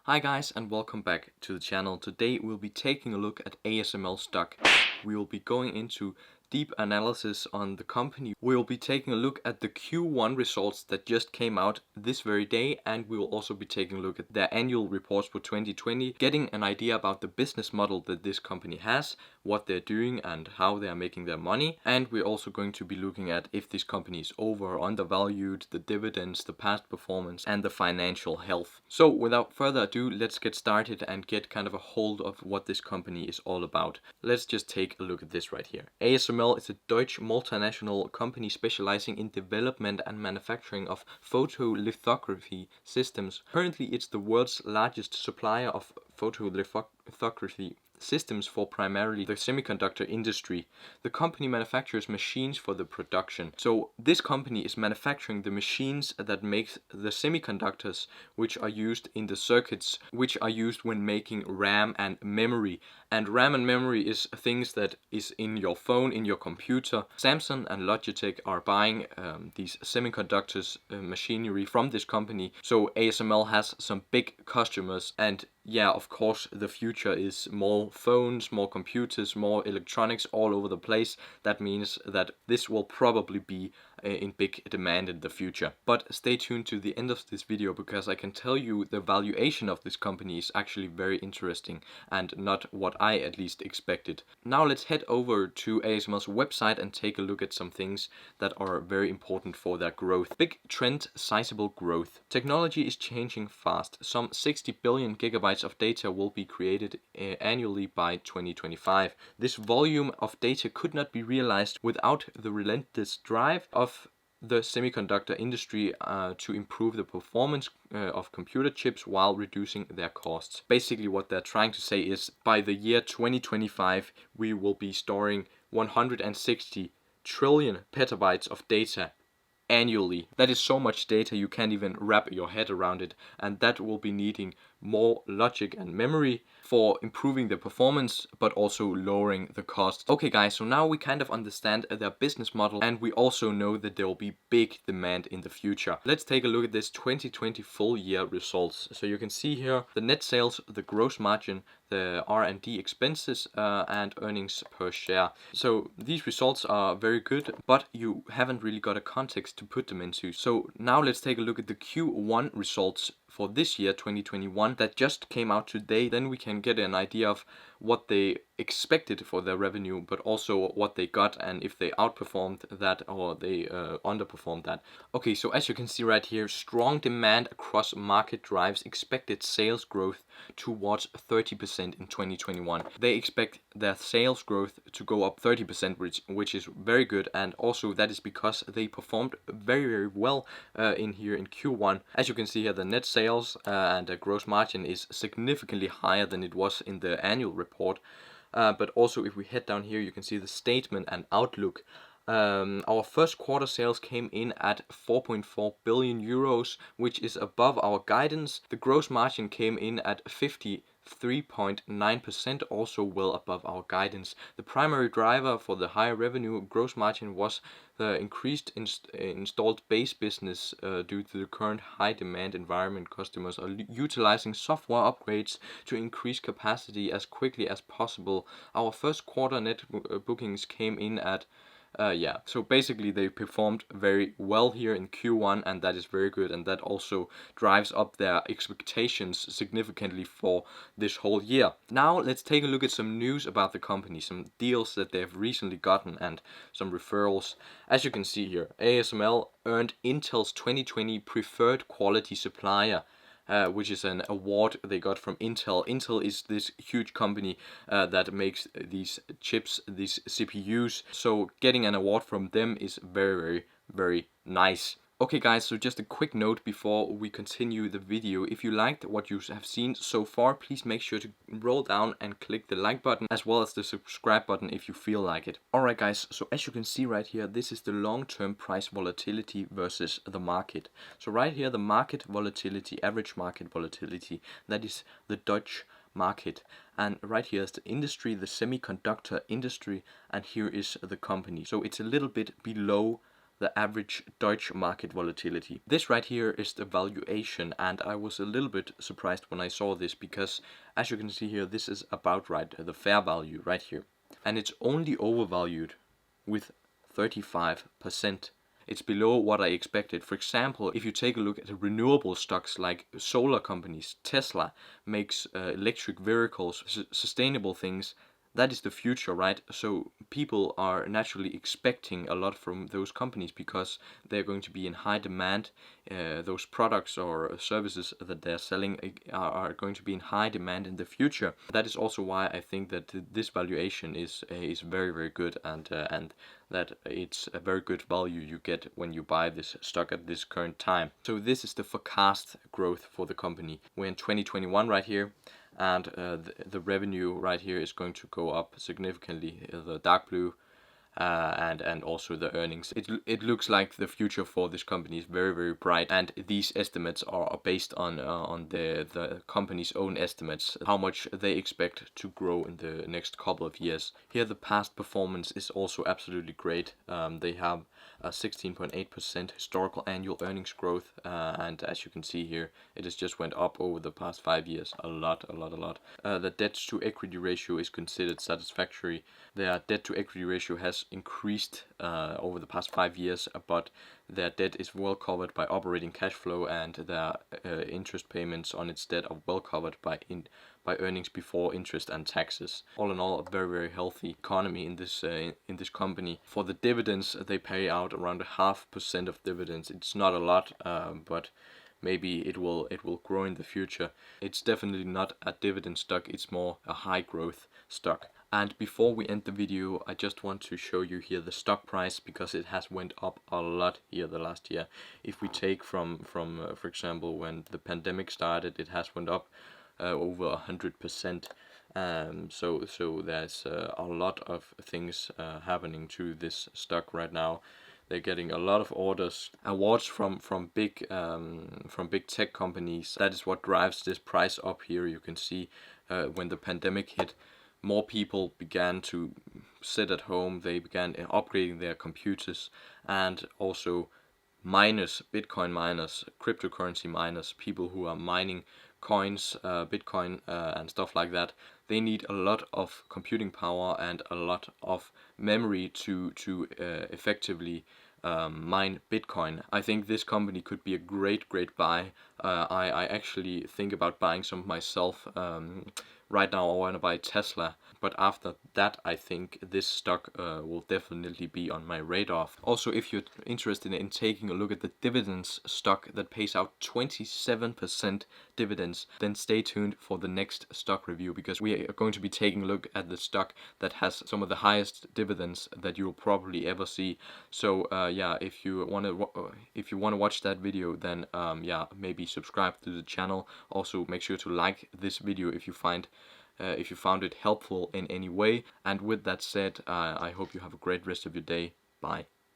Hi guys and welcome back to the channel. Today we'll be taking a look at ASML stock. We will be going into deep analysis on the company. We will be taking a look at the Q1 results that just came out this very day, and we will also be taking a look at their annual reports for 2020, getting an idea about the business model that this company has, what they're doing and how they are making their money. And we're also going to be looking at if this company is over or undervalued, the dividends, the past performance and the financial health. So without further ado, let's get started and get kind of a hold of what this company is all about. Let's just take a look at this right here. ASML is a Dutch multinational company specializing in development and manufacturing of photolithography systems. Currently, it's the world's largest supplier of photolithography systems for primarily the semiconductor industry. The company manufactures machines for the production. So this company is manufacturing the machines that make the semiconductors which are used in the circuits which are used when making RAM and memory. And RAM and memory is things that is in your phone, in your computer. Samsung and Logitech are buying these semiconductors machinery from this company. So ASML has some big customers, and yeah, of course, the future is more phones, more computers, more electronics all over the place. That means that this will probably be in big demand in the future. But stay tuned to the end of this video, because I can tell you the valuation of this company is actually very interesting and not what I at least expected. Now let's head over to ASML's website and take a look at some things that are very important for their growth. Big trend, sizable growth. Technology is changing fast. Some 60 billion gigabytes of data will be created annually by 2025. This volume of data could not be realized without the relentless drive of the semiconductor industry to improve the performance of computer chips while reducing their costs. Basically what they're trying to say is by the year 2025 we will be storing 160 trillion petabytes of data annually. That is so much data you can't even wrap your head around it, and that will be needing more logic and memory for improving the performance but also lowering the cost. Okay guys, so now we kind of understand their business model, and we also know that there will be big demand in the future. Let's take a look at this 2020 full year results. So you can see here the net sales, the gross margin, the R&D expenses and earnings per share. So these results are very good, but you haven't really got a context to put them into. So now let's take a look at the Q1 results for this year 2021 that just came out today. Then we can get an idea of what they expected for their revenue, but also what they got and if they outperformed that or they underperformed that. Okay, so as you can see right here, strong demand across market drives expected sales growth towards 30% in 2021. They expect their sales growth to go up 30%, which is very good, and also that is because they performed very well in Q1. As you can see here, the net sales and the gross margin is significantly higher than it was in the annual report. But also if we head down here, you can see the statement and outlook. Our first quarter sales came in at 4.4 billion euros, which is above our guidance. The gross margin came in at 53.9%, also well above our guidance. The primary driver for the higher revenue gross margin was the increased installed base business due to the current high demand environment. Customers are utilizing software upgrades to increase capacity as quickly as possible. Our first quarter net bookings came in at so basically they performed very well here in Q1, and that is very good, and that also drives up their expectations significantly for this whole year. Now let's take a look at some news about the company, some deals that they have recently gotten and some referrals. As you can see here, ASML earned Intel's 2020 Preferred Quality Supplier, which is an award they got from Intel. Intel is this huge company that makes these chips, these CPUs. So getting an award from them is very nice. Okay guys, so just a quick note before we continue the video. If you liked what you have seen so far, please make sure to roll down and click the like button as well as the subscribe button if you feel like it. Alright guys, so as you can see right here, this is the long-term price volatility versus the market. So right here, the market volatility, average market volatility, that is the Dutch market. And right here is the industry, the semiconductor industry, and here is the company. So it's a little bit below the average Deutsche market volatility. This right here is the valuation, and I was a little bit surprised when I saw this because, as you can see here, this is about right, the fair value right here. And it's only overvalued with 35%. It's below what I expected. For example, if you take a look at the renewable stocks like solar companies, Tesla makes electric vehicles, sustainable things. That is the future, right? So people are naturally expecting a lot from those companies because they're going to be in high demand. Those products or services that they're selling are going to be in high demand in the future. That is also why I think that this valuation is very, very good, and that it's a very good value you get when you buy this stock at this current time. So this is the forecast growth for the company. We're in 2021 right here, and the revenue right here is going to go up significantly, the dark blue, and also the earnings. It looks like the future for this company is very, very bright, and these estimates are based on the company's own estimates, how much they expect to grow in the next couple of years. Here the past performance is also absolutely great. They have a 16.8% historical annual earnings growth, and as you can see here, it has just went up over the past 5 years a lot. The debt to equity ratio is considered satisfactory. Their debt to equity ratio has increased over the past 5 years, but their debt is well covered by operating cash flow, and their interest payments on its debt are well covered by earnings before interest and taxes. All in all, a very, very healthy economy in this company. For the dividends, they pay out around 0.5% of dividends. It's not a lot, but maybe it will grow in the future. It's definitely not a dividend stock, it's more a high growth stock. And before we end the video, I just want to show you here the stock price, because it has went up a lot here the last year. If we take from for example, when the pandemic started, it has went up over 100%. So there's a lot of things happening to this stock right now. They're getting a lot of orders, awards from big tech companies. That is what drives this price up here. You can see when the pandemic hit, more people began to sit at home. They began upgrading their computers, and also miners, Bitcoin miners, cryptocurrency miners, people who are mining coins, Bitcoin, and stuff like that. They need a lot of computing power and a lot of memory to effectively mine Bitcoin. I think this company could be a great buy. I actually think about buying some myself. Right now I want to buy Tesla, but after that I think this stock will definitely be on my radar. Also, if you're interested in taking a look at the dividends stock that pays out 27% dividends, then stay tuned for the next stock review, because we are going to be taking a look at the stock that has some of the highest dividends that you'll probably ever see. So yeah, if you want to watch that video, then yeah, maybe subscribe to the channel. Also, make sure to like this video if you found it helpful in any way. And with that said, I hope you have a great rest of your day. Bye.